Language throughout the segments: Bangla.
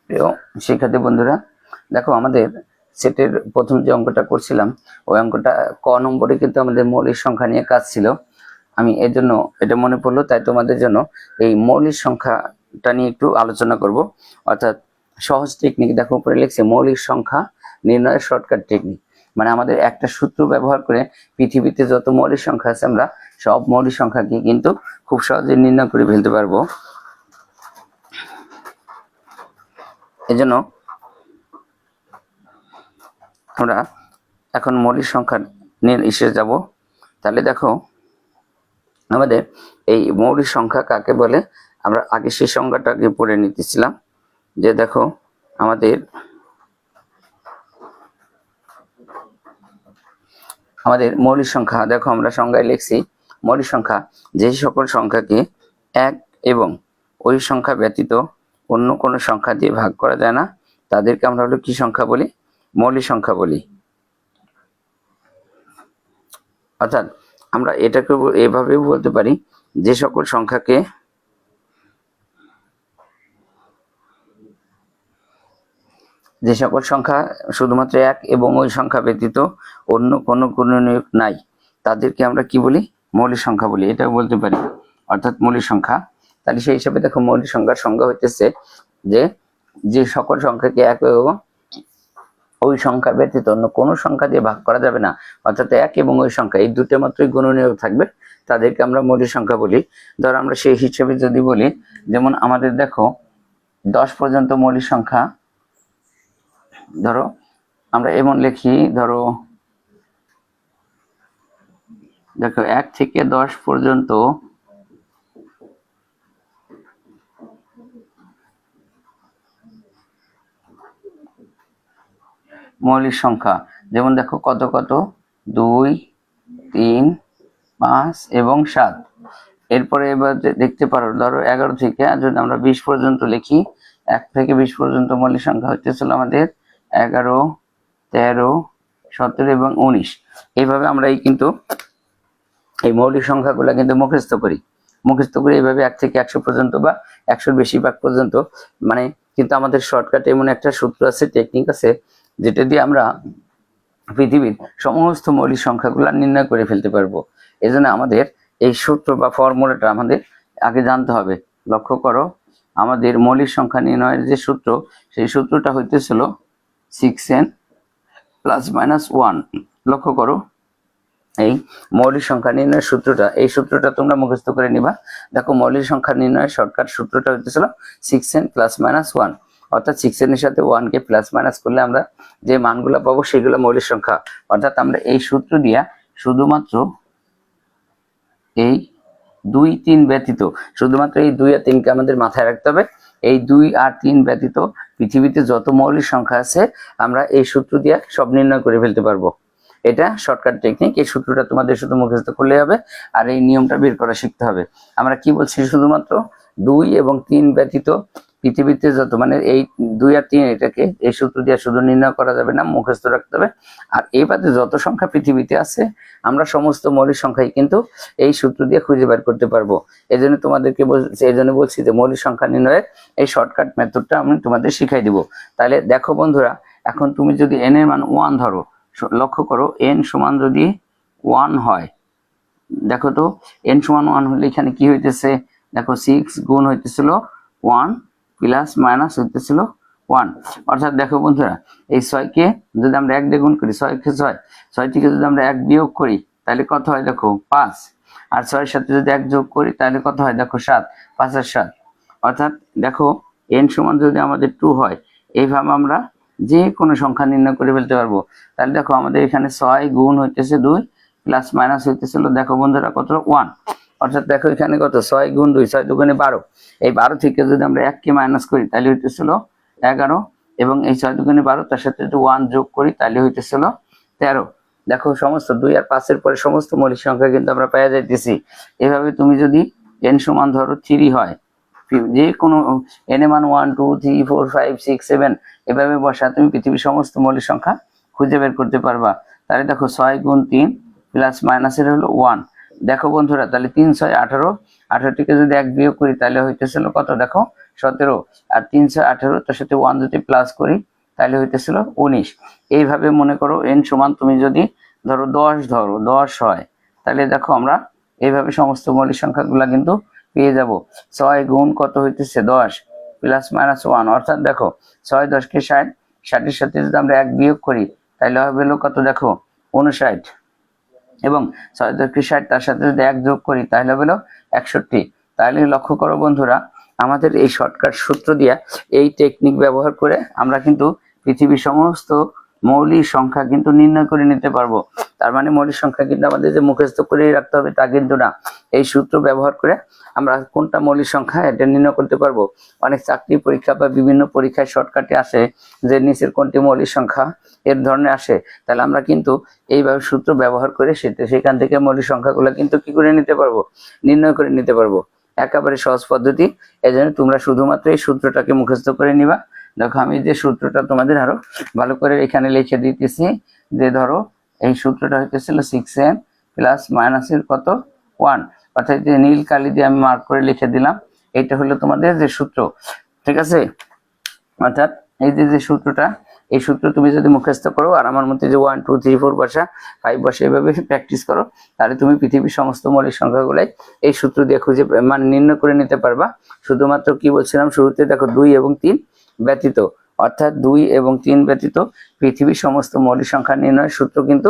প্রিয় শিক্ষার্থী বন্ধুরা, দেখো আমাদের সেটের প্রথম যে অঙ্কটা করছিলাম ওই অঙ্কটা ক নম্বরে কিন্তু আমাদের মৌলিক সংখ্যা নিয়ে কাজ ছিল। আমি এর জন্য এটা মনে পড়লো, তাই তোমাদের জন্য এই মৌলিক সংখ্যাটা নিয়ে একটু আলোচনা করব। অর্থাৎ সহজ টেকনিক, দেখো উপরে লিখছে মৌলিক সংখ্যা নির্ণয়ের শর্টকাট টেকনিক। মানে আমাদের একটা সূত্র ব্যবহার করে পৃথিবীতে যত মৌলিক সংখ্যা আছে আমরা সব মৌলিক সংখ্যাকে কিন্তু খুব সহজে নির্ণয় করে ফেলতে পারবো। এজন্য আমরা এখন মৌলিক সংখ্যা নিয়ে এসে যাব। তাহলে দেখো আমাদের এই মৌলিক সংখ্যা কাকে বলে, আমরা আগে সেই সংখ্যাটাকে পড়ে নিতেছিলাম। যে দেখো আমাদের মৌলিক সংখ্যা, দেখো আমরা সংজ্ঞায় লিখছি মৌলিক সংখ্যা যে সকল সংখ্যাকে এক এবং ওই সংখ্যা ব্যতীত অন্য কোনো সংখ্যা দিয়ে ভাগ করা যায় না তাদেরকে আমরা হলো কি সংখ্যা বলি, মৌলিক সংখ্যা বলি। অর্থাৎ আমরা এটাকে এভাবেও বলতে পারি, যে সকল সংখ্যাকে শুধুমাত্র এক এবং ওই সংখ্যা ব্যতীত অন্য কোনো গুণনীয়ক নাই তাদেরকে আমরা কি বলি, মৌলিক সংখ্যা বলি, এটাও বলতে পারি। অর্থাৎ মৌলিক সংখ্যা, তাহলে সেই হিসাবে দেখো মৌলিক সংখ্যার সংজ্ঞা হইতেছে যে সকল সংখ্যাকে এক এবং ওই সংখ্যা ব্যতীত অন্য কোনো সংখ্যা দিয়ে ভাগ করা যাবে না, অর্থাৎ এক এবং ওই সংখ্যা এই দুটো মাত্রই গুণনীয়ক থাকবে তাদেরকে আমরা মৌলিক সংখ্যা বলি। ধরো আমরা সেই হিসেবে যদি বলি, যেমন আমাদের দেখো 10 পর্যন্ত মৌলিক সংখ্যা, ধরো আমরা এমন লিখি, ধরো দেখো 1 থেকে 10 পর্যন্ত মৌলিক সংখ্যা, যেমন দেখো কত কত 2, 3, 5 এবং 7। এরপরে এবার দেখতে পারো ধরো 11 থেকে যদি আমরা 20 পর্যন্ত লিখি, 1 থেকে 20 পর্যন্ত মৌলিক সংখ্যা হইতেছিল আমাদের 11, 13, 17 এবং 19। এইভাবে আমরা কিন্তু এই মৌলিক সংখ্যাগুলো কিন্তু মুখস্থ করি এইভাবে 1 থেকে 100 পর্যন্ত বা 100-র বেশি ভাগ পর্যন্ত। মানে কিন্তু আমাদের শর্টকাটে এমন একটা সূত্র আছে, টেকনিক আছে, যেটা দিয়ে আমরা পৃথিবীর সমস্ত মৌলিক সংখ্যাগুলো নির্ণয় করে ফেলতে পারবো। এজন্য আমাদের এই সূত্র বা ফর্মুলাটা আমাদের আগে জানতে হবে। লক্ষ্য করো, আমাদের মৌলিক সংখ্যা নির্ণয়ের যে সূত্র, সেই সূত্রটা হইতেছিল 6n ± 1। লক্ষ্য করো, এই মৌলিক সংখ্যা নির্ণয়ের এই সূত্রটা তোমরা মুখস্থ করে নিবা। দেখো মৌলিক সংখ্যা নির্ণয়ের শর্টকাট সূত্রটা হইতেছিল 6n ± 1। অর্থাৎ 6n এর সাথে 1 কে প্লাস মাইনাস করলে আমরা যে মানগুলো পাবো সেগুলো মৌলিক সংখ্যা। অর্থাৎ আমরা এই সূত্র দিয়া শুধুমাত্র এই 2, 3 ব্যতীত, শুধুমাত্র এই 2 আর 3 কে আমাদের মাথায় রাখতে হবে। এই 2 আর 3 ব্যতীত পৃথিবীতে যত মৌলিক সংখ্যা আছে আমরা এই সূত্র দিয়ে সব নির্ণয় করে ফেলতে পারবো। এটা শর্টকাট টেকনিক। এই সূত্রটা তোমাদের শুধু মুখস্থ করলে হবে, আর এই নিয়মটা বের করা শিখতে হবে। আমরা কি বলছি, শুধুমাত্র 2 এবং 3 ব্যতীত পৃথিবীতে যত, মানে এই 2 আর 3 এটাকে এই সূত্র দিয়ে শুধু নির্ণয় করা যাবে না, মুখস্থ রাখতে হবে। আর এই বাদে যত সংখ্যা পৃথিবীতে আছে আমরা সমস্ত মৌলিক সংখ্যাই কিন্তু এই সূত্র দিয়ে খুঁজে বের করতে পারবো। এই জন্য তোমাদেরকে বলছি যে মৌলিক সংখ্যা নির্ণয়ের এই শর্টকাট মেথডটা আমি তোমাদের শিখাই দিব। তাহলে দেখো বন্ধুরা, এখন তুমি যদি n এর মান 1 ধরো, লক্ষ্য করো n সমান যদি 1 হয়, দেখো তো n সমান 1 হলে এখানে কি হইতেছে, দেখো 6 গুণ হইতেছিল 1 প্লাস মাইনাস হইতেছিল 1। অর্থাৎ দেখো বন্ধুরা, এই 6 কে যদি আমরা 1 দিয়ে গুণ করি, 6 কে 6 থেকে যদি আমরা 1 বিয়োগ করি তাহলে কত হয়, দেখো 5। আর 6 এর সাথে যদি 1 যোগ করি তাহলে কত হয়, দেখো 7, 5 আর 7। অর্থাৎ দেখো n সমান যদি আমাদের 2 হয়, এইভাবে আমরা যে কোনো সংখ্যা নির্ণয় করে ফেলতে পারবো। তাহলে দেখো আমাদের এখানে 6 গুণ হইতেছে 2 প্লাস মাইনাস হইতেছিল, দেখো বন্ধুরা কত, 1। অর্থাৎ দেখো এখানে কত, 6 গুণ 2, 6 দুগুণে 12। এই 12 থেকে যদি আমরা 1 কে মাইনাস করি তাহলে হইতেছিল 11, এবং এই 6 দুগুণে 12 তার সাথে যদি 1 যোগ করি তাহলে হইতেছিল 13। দেখো সমস্ত 2 আর 5 এর পরে সমস্ত মৌলিক সংখ্যা কিন্তু আমরা পেয়ে যাইতেছি। এভাবে তুমি যদি n সমান ধরো 3 হয়, যে কোনো n এর মান 1, 2, 3, 4, 5, 6, 7 এভাবে বসা তুমি পৃথিবীর সমস্ত মৌলিক সংখ্যা খুঁজে বের করতে পারবা। তাহলে দেখো 6 গুণ 3 প্লাস মাইনাসের হলো 1। দেখো বন্ধুরা, তাহলে 3, 6, 18, 18 থেকে যদি 1 বিয়োগ করি তাহলে হইতেছিল কত, দেখো 17, আর 318, তার সাথে 1 যদি প্লাস করি তাহলে হইতেছিল 19। এইভাবে মনে করো n সমান তুমি যদি ধরো 10 হয়, তাহলে দেখো আমরা এইভাবে সমস্ত মৌলিক সংখ্যাগুলা কিন্তু পেয়ে যাব। 6 গুণ কত হইতেছে 10 প্লাস মাইনাস 1, অর্থাৎ দেখো 6 10 কে 60, 60 এর সাথে যদি আমরা 1 বিয়োগ করি তাহলে হবে হলো কত দেখো 59, এবং 6 10 কে 60 তার সাথে যদি 1 যোগ করি তাহলে হবে হলো 61। তাহলে লক্ষ্য করো বন্ধুরা, আমাদের এই শর্টকাট সূত্র দিয়া এই টেকনিক ব্যবহার করে আমরা কিন্তু পৃথিবীর সমস্ত মৌলিক সংখ্যা কিন্তু নির্ণয় করে নিতে পারবো। তার মানে মৌলিক সংখ্যা কিন্তু আমাদের যে মুখস্থ করে রাখতে হবে তা কিন্তু না, এই সূত্র ব্যবহার করে আমরা কোনটা মৌলিক সংখ্যা এটা নির্ণয় করতে পারবো। অনেক চাকরি পরীক্ষা বা বিভিন্ন পরীক্ষায় শর্টকাটে আসে যে নিচের কোনটি মৌলিক সংখ্যা এর ধরনের আসে, তাহলে আমরা কিন্তু এইভাবে সূত্র ব্যবহার করে সেখান থেকে মৌলিক সংখ্যাগুলো কিন্তু কি করে নিতে পারবো, নির্ণয় করে নিতে পারবো। একেবারে সহজ পদ্ধতি, এজন্য তোমরা শুধুমাত্র এই সূত্রটাকে মুখস্থ করে নিবা। দেখো আমি যে সূত্রটা তোমাদের আরো ভালো করে এখানে লিখে দিতেছি, যে ধরো এই সূত্রটা হইতেছিল 6n প্লাস মাইনাসের কত 1, অর্থাৎ যে নীল কালি দিয়ে আমি মার্ক করে লিখে দিলাম, এটা হলো তোমাদের যে সূত্র, ঠিক আছে। অর্থাৎ এই যে সূত্রটা, এই সূত্র তুমি যদি মুখস্থ করো আর আমার মতে যে 1 2 3 4 বসা 5 বসা এভাবে প্র্যাকটিস করো, তাহলে তুমি পৃথিবীর সমস্ত মৌলিক সংখ্যাগুলাই এই সূত্র দিয়ে খুঁজে মানে নির্ণয় করে নিতে পারবা। শুধুমাত্র কি বলছিলাম শুরুতে, দেখো 2 এবং 3 ব্যতীত, অর্থাৎ 2 এবং 3 ব্যতীত পৃথিবীর সমস্ত মৌলিক সংখ্যা নির্ণয়ের সূত্র কিন্তু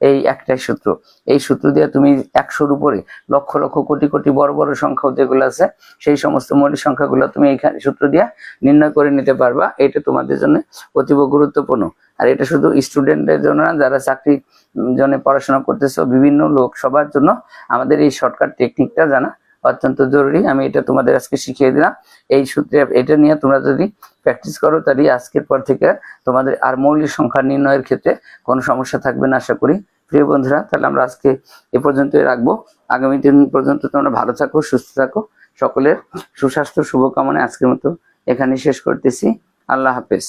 এই একটাই সূত্র। এই সূত্র দিয়ে তুমি 100-র উপরে লক্ষ লক্ষ কোটি কোটি বড় বড় সংখ্যা যেগুলো আছে সেই সমস্ত মৌলিক সংখ্যাগুলো তুমি এইখানে সূত্র দিয়ে নির্ণয় করে নিতে পারবা। এটা তোমাদের জন্য অতীব গুরুত্বপূর্ণ। আর এটা শুধু স্টুডেন্টদের জন্য না, যারা চাকরি জন্য পড়াশোনা করতেছো বিভিন্ন লোক সবার জন্য আমাদের এই শর্টকাট টেকনিকটা জানা অত্যন্ত জরুরি। আমি এটা তোমাদের আজকে শিখিয়ে দিলাম। এই সূত্রে এটা নিয়ে তোমরা যদি প্র্যাকটিস করো তাহলে আজকের পর থেকে তোমাদের আর মৌলিক সংখ্যা নির্ণয়ের ক্ষেত্রে কোনো সমস্যা থাকবে না আশা করি। প্রিয় বন্ধুরা, তাহলে আমরা আজকে এ পর্যন্তই রাখবো। আগামী দিন পর্যন্ত তোমরা ভালো থাকো, সুস্থ থাকো। সকলের সুস্বাস্থ্য শুভকামনায় আজকের মতো এখানে শেষ করতেছি। আল্লাহ হাফেজ।